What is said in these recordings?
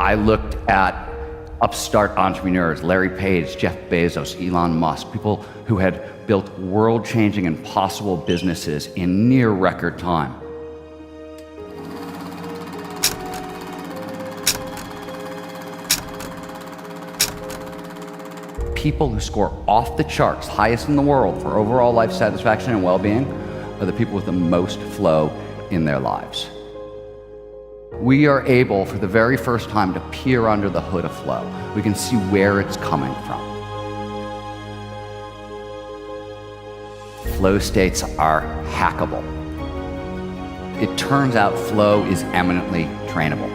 I looked at upstart entrepreneurs, Larry Page, Jeff Bezos, Elon Musk, people who had built world-changing and possible businesses in near record time. People who score off the charts, highest in the world for overall life satisfaction and well-being, are the people with the most flow in their lives. We are able, for the very first time, to peer under the hood of flow. We can see where it's coming from. Flow states are hackable. It turns out flow is eminently trainable.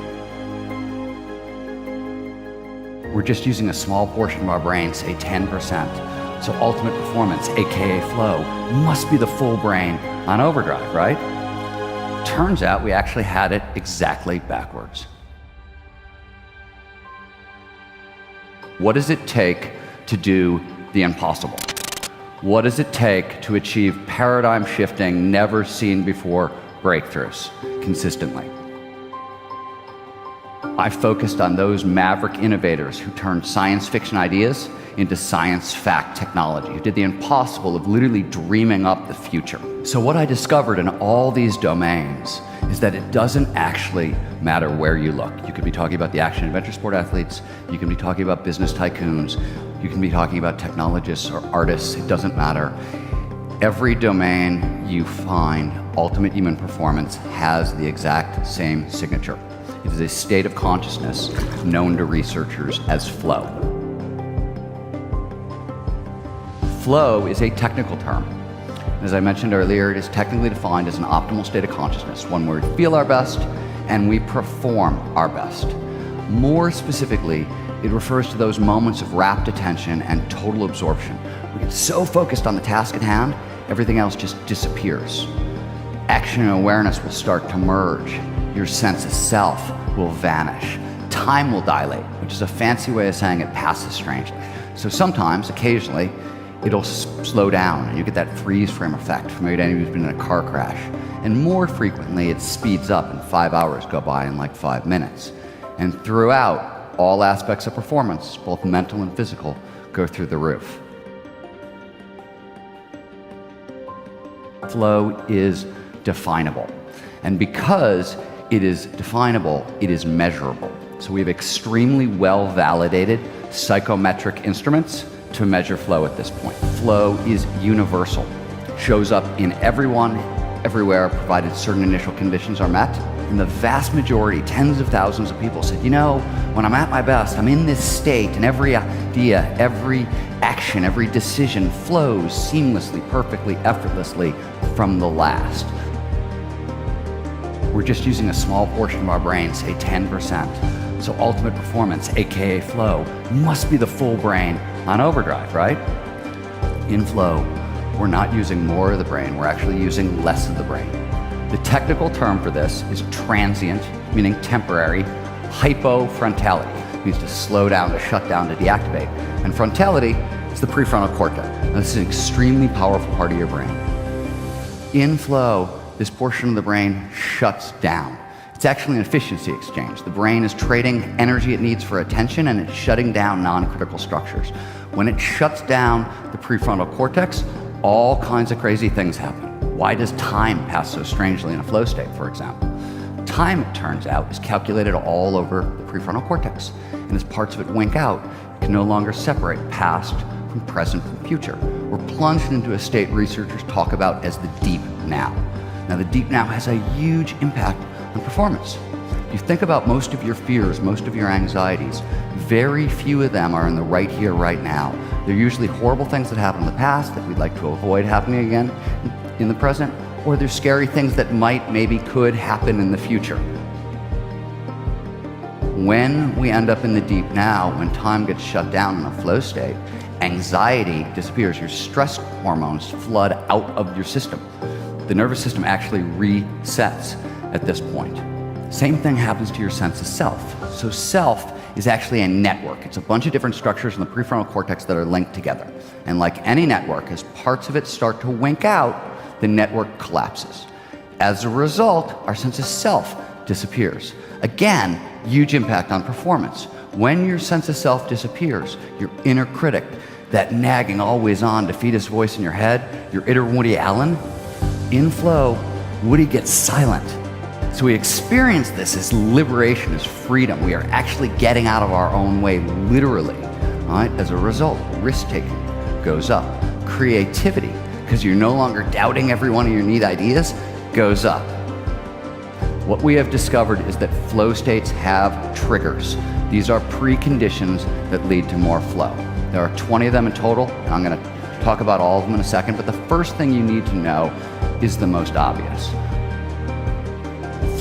We're just using a small portion of our brain, say 10%. So ultimate performance, AKA flow, must be the full brain on overdrive, right? Turns out we actually had it exactly backwards. What does it take to do the impossible? What does it take to achieve paradigm-shifting, never-seen-before breakthroughs consistently? I focused on those maverick innovators who turned science fiction ideas into science fact technology, who did the impossible of literally dreaming up the future. So what I discovered in all these domains is that it doesn't actually matter where you look. You could be talking about the action adventure sport athletes, you can be talking about business tycoons, you can be talking about technologists or artists, it doesn't matter. Every domain you find, ultimate human performance has the exact same signature. It is a state of consciousness known to researchers as flow. Flow is a technical term. As I mentioned earlier, it is technically defined as an optimal state of consciousness, one where we feel our best and we perform our best. More specifically, it refers to those moments of rapt attention and total absorption. We get so focused on the task at hand, everything else just disappears. Action and awareness will start to merge. Your sense of self will vanish. Time will dilate, which is a fancy way of saying it passes strangely. So sometimes, occasionally, it'll slow down and you get that freeze frame effect from anybody who's been in a car crash. And more frequently, it speeds up and 5 hours go by in like 5 minutes. And throughout, all aspects of performance, both mental and physical, go through the roof. Flow is definable. And because it is definable, it is measurable. So we have extremely well-validated psychometric instruments to measure flow at this point. Flow is universal, shows up in everyone, everywhere, provided certain initial conditions are met. And the vast majority, tens of thousands of people said, you know, when I'm at my best, I'm in this state and every idea, every action, every decision flows seamlessly, perfectly, effortlessly from the last. We're just using a small portion of our brain, say 10%. So ultimate performance, AKA flow, must be the full brain on overdrive, right? In flow, we're not using more of the brain, we're actually using less of the brain. The technical term for this is transient, meaning temporary. Hypofrontality means to slow down, to shut down, to deactivate. And frontality is the prefrontal cortex. Now, this is an extremely powerful part of your brain. In flow, this portion of the brain shuts down. It's actually an efficiency exchange. The brain is trading energy it needs for attention and it's shutting down non-critical structures. When it shuts down the prefrontal cortex, all kinds of crazy things happen. Why does time pass so strangely in a flow state, for example? Time, it turns out, is calculated all over the prefrontal cortex. And as parts of it wink out, it can no longer separate past from present from future. We're plunged into a state researchers talk about as the deep now. Now, the deep now has a huge impact on performance. If you think about most of your fears, most of your anxieties, very few of them are in the right here, right now. They're usually horrible things that happened in the past that we'd like to avoid happening again in the present, or they're scary things that might, maybe, could happen in the future. When we end up in the deep now, when time gets shut down in a flow state, anxiety disappears. Your stress hormones flood out of your system. The nervous system actually resets at this point. Same thing happens to your sense of self. So self is actually a network. It's a bunch of different structures in the prefrontal cortex that are linked together. And like any network, as parts of it start to wink out, the network collapses. As a result, our sense of self disappears. Again, huge impact on performance. When your sense of self disappears, your inner critic, that nagging, always on, defeatist voice in your head, your inner Woody Allen, in flow, Woody gets silent. So we experience this as liberation, as freedom. We are actually getting out of our own way, literally. All right? As a result, risk-taking goes up. Creativity, because you're no longer doubting every one of your neat ideas, goes up. What we have discovered is that flow states have triggers. These are preconditions that lead to more flow. There are 20 of them in total. I'm going to talk about all of them in a second, but the first thing you need to know is the most obvious.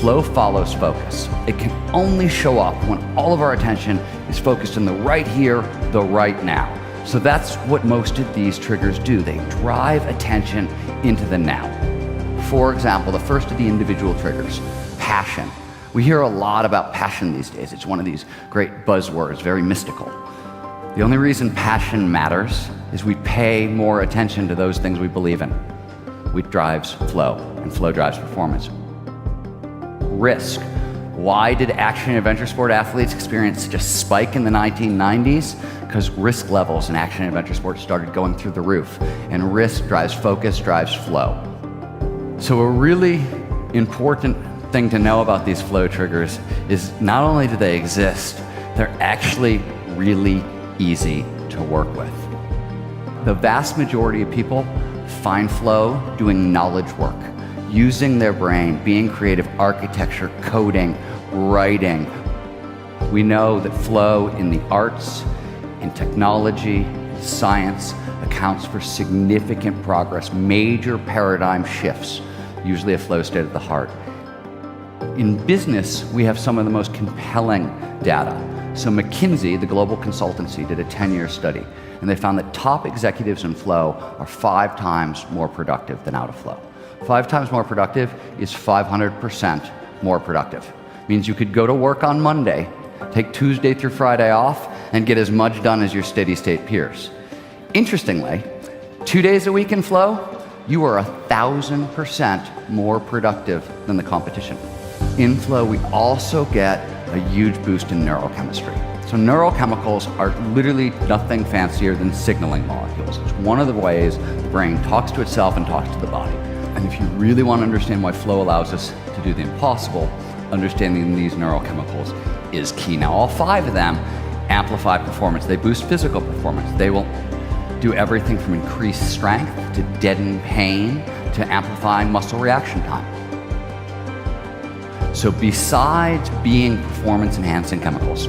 Flow follows focus. It can only show up when all of our attention is focused in the right here, the right now. So that's what most of these triggers do. They drive attention into the now. For example, the first of the individual triggers, passion. We hear a lot about passion these days. It's one of these great buzzwords, very mystical. The only reason passion matters is we pay more attention to those things we believe in, which drives flow, and flow drives performance. Risk. Why did action and adventure sport athletes experience such a spike in the 1990s? Because risk levels in action and adventure sports started going through the roof, and risk drives focus, drives flow. So a really important thing to know about these flow triggers is not only do they exist, they're actually really easy to work with. The vast majority of people find flow doing knowledge work, using their brain, being creative, architecture, coding, writing. We know that flow in the arts, in technology, science accounts for significant progress, major paradigm shifts, usually a flow state of the heart. In business, we have some of the most compelling data. So McKinsey, the global consultancy, did a 10-year study, and they found that top executives in flow are 5 times more productive than out of flow. 5 times more productive is 500% more productive. Means you could go to work on Monday, take Tuesday through Friday off, and get as much done as your steady state peers. Interestingly, 2 days a week in flow, you are 1,000% more productive than the competition. In flow, we also get a huge boost in neurochemistry. So neurochemicals are literally nothing fancier than signaling molecules. It's one of the ways the brain talks to itself and talks to the body. And if you really want to understand why flow allows us to do the impossible, understanding these neurochemicals is key. Now, all 5 of them amplify performance. They boost physical performance. They will do everything from increased strength to deaden pain to amplifying muscle reaction time. So besides being performance-enhancing chemicals,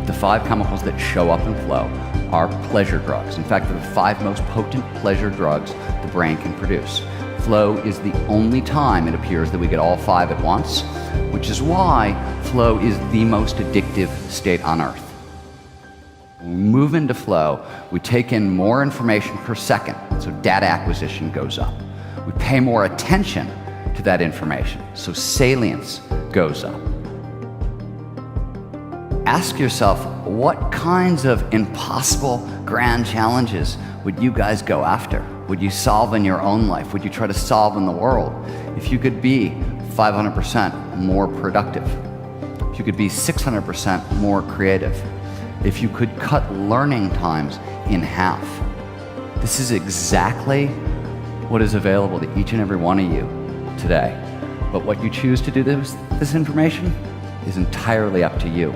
the 5 chemicals that show up in flow are pleasure drugs. In fact, they're the 5 most potent pleasure drugs the brain can produce. Flow is the only time it appears that we get all 5 at once, which is why flow is the most addictive state on Earth. When we move into flow, we take in more information per second, so data acquisition goes up. We pay more attention to that information, so salience goes up. Ask yourself, what kinds of impossible grand challenges would you guys go after? Would you solve in your own life? Would you try to solve in the world? If you could be 500% more productive, if you could be 600% more creative, if you could cut learning times in half. This is exactly what is available to each and every one of you today. But what you choose to do with this information is entirely up to you.